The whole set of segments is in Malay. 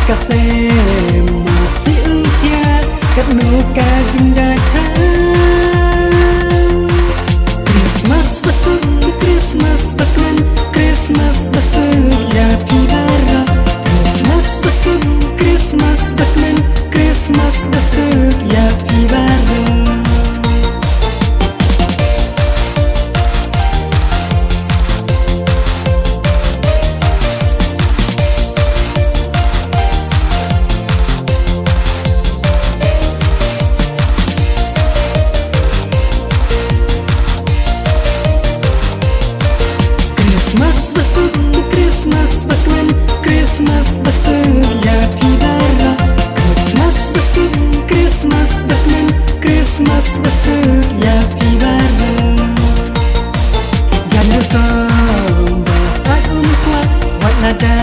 kasih masih utia kat nuka jumjatan Christmas besuk Christmas baklan Christmas besuk ya pidara Christmas besuk Christmas baklan Christmas besuk ya pidara Christmas besuk Christmas baklan Christmas besuk ya pidara Christmas besuk Christmas baklan Christmas besuk ya pidara Jangan sombas ayun kuat wat nada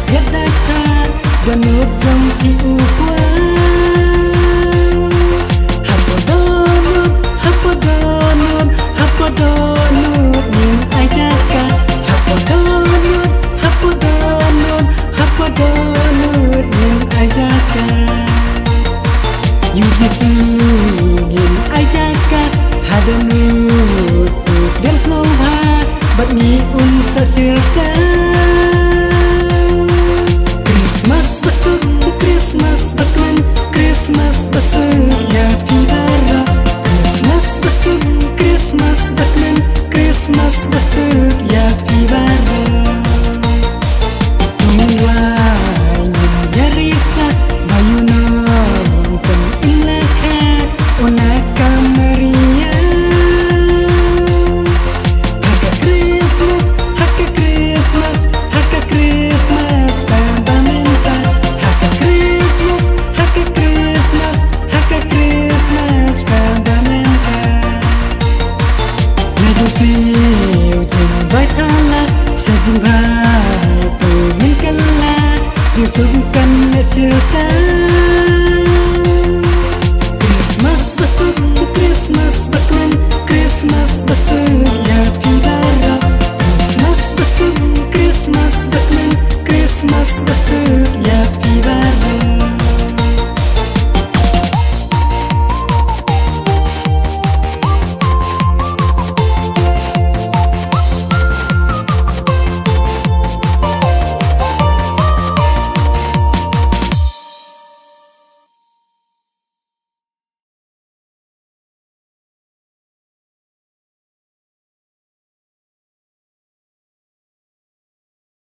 kaget datang janut jongki ukuan Hapadonut ning ajaka Hapadonut ning ajaka Yujisu ning ajaka Hadanut dan slova Bat ni unsa sirta Christmas besuk Christmas baklan Christmas besuk ya pidara Christmas besuk Christmas baklan Christmas besuk ya pidara Tungguan yarisa bayuna nonton ilaka onaka maria Haka Christmas Haka Christmas pambamenta Haka Christmas pambamenta Siêu trình vai thala sa jing vai tu min kala tu sung kan na sirta